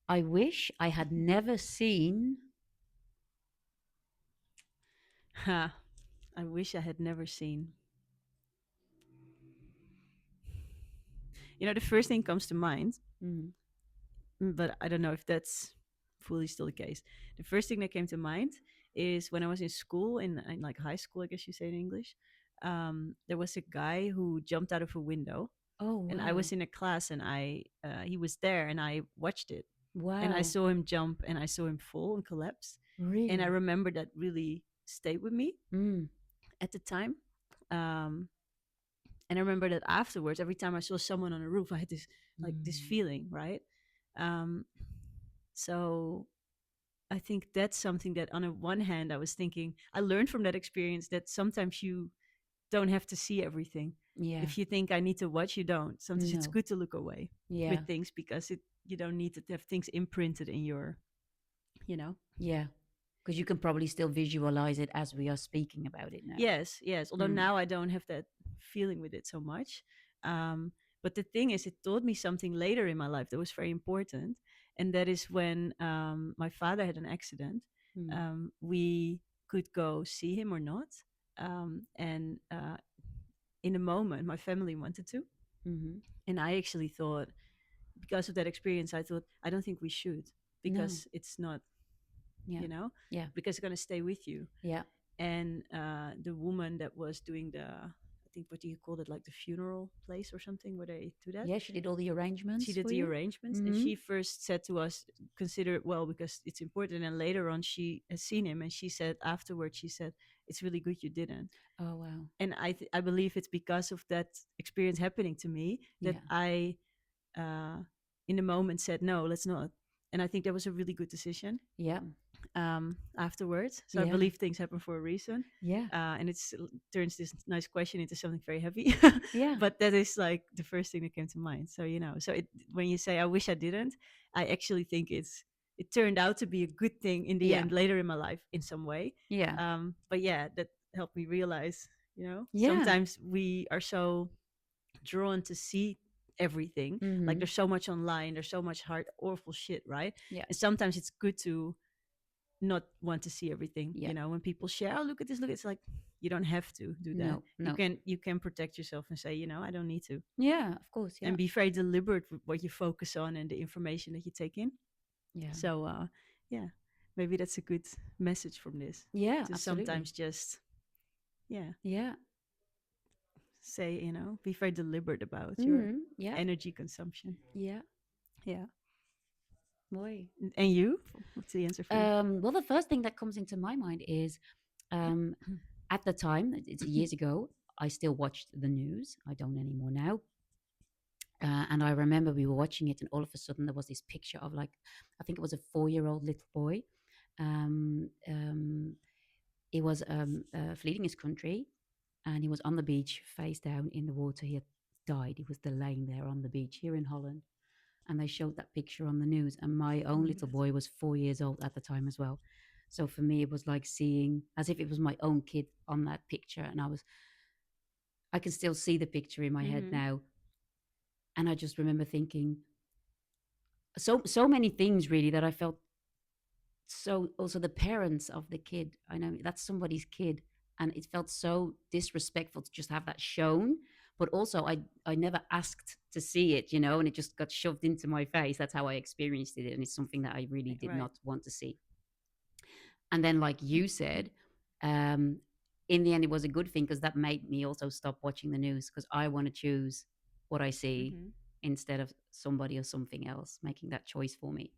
I wish I had never seen. Ha! I wish I had never seen. The first thing comes to mind, Mm. but I don't know if that's fully still the case. The first thing that came to mind is when I was in school, in like high school, I guess you say in English. There was a guy who jumped out of a window, Oh and I wow, was in a class, and I he was there, and I watched it, and I wow, saw him jump, and I saw him fall and collapse, and I really? remember that really stayed with me Mm. at the time. Um, and I remember that afterwards, every time I saw someone on a roof, I had this Mm. feeling, right? Um, so I think that's something that, on the one hand, I was thinking I learned from that experience that sometimes you don't have to see everything. Yeah. If you think I need to watch, you don't. Sometimes it's No. good to look away Yeah. with things because you don't need to have things imprinted in your, you know. Yeah. Because you can probably still visualize it as we are speaking about it now. Yes, yes. Although Mm. now I don't have that feeling with it so much. Um, but the thing is, it taught me something later in my life that was very important, and that is when my father had an accident. Mm. We could go see him or not, and in a moment, my family wanted to, Mm-hmm. and I actually thought, because of that experience, I thought I don't think we should, No. because it's not, Yeah. you know, Yeah. because it's gonna stay with you. Yeah. And the woman that was doing I think, what do you call it, like the funeral place or something where they do that, Yeah. She did all the she arrangements did for the you. arrangements, and Mm-hmm. she first said to us, consider it well because it's important. And later on, she has seen him, and she said afterwards, she said, it's really good you didn't. Oh wow. And I believe it's because of that experience happening to me that Yeah. I uh, in the moment said no, let's not. And I think that was a really good decision Yeah. afterwards. So I Yeah. believe things happen for a reason. Yeah. And it's turns this nice question into something very heavy. Yeah. But that is like the first thing that came to mind. So, when you say I wish I didn't, I actually think it turned out to be a good thing in the Yeah. end later in my life in some way. Yeah. But yeah, that helped me realize, Yeah. sometimes we are so drawn to see everything. Like Mm-hmm. there's so much online, there's so much hard, awful shit, right? Yeah. And sometimes it's good to not want to see everything. Yeah. When people share, oh, look at this, look, it's like you don't have to do that. No. You No. can you can protect yourself and say, I don't need to, Yeah. Of course. Yeah. and be very deliberate with what you focus on and the information that you take in. Yeah. So yeah, maybe that's a good message from this, Yeah. to Absolutely. sometimes just, yeah, Yeah. say, be very deliberate about your Mm-hmm. Yeah. energy consumption. Yeah. Yeah. Boy. And you, what's the answer for you? Well, the first thing that comes into my mind is um, at the time, it's years ago, I still watched the news. I don't anymore now. And I remember we were watching it, and all of a sudden there was this picture of like, I think it was a 4-year-old little boy. Um, um, he was fleeing his country, and he was on the beach, face down in the water. He had died. He was laying there on the beach here in Holland, and they showed that picture on the news. And my Oh own my little god. boy was 4 years old at the time as well. So for me, it was like seeing as if it was my own kid on that picture, and I can still see the picture in my head Mm-hmm. now. And I just remember thinking so many things really that I felt. So also the parents of the kid, I know that's somebody's kid, and it felt so disrespectful to just have that shown. But also I never asked to see it, and it just got shoved into my face. That's how I experienced it, and it's something that I really did Right. not want to see. And then, like you said, um, in the end, it was a good thing because that made me also stop watching the news because I want to choose what I see Mm-hmm. instead of somebody or something else making that choice for me.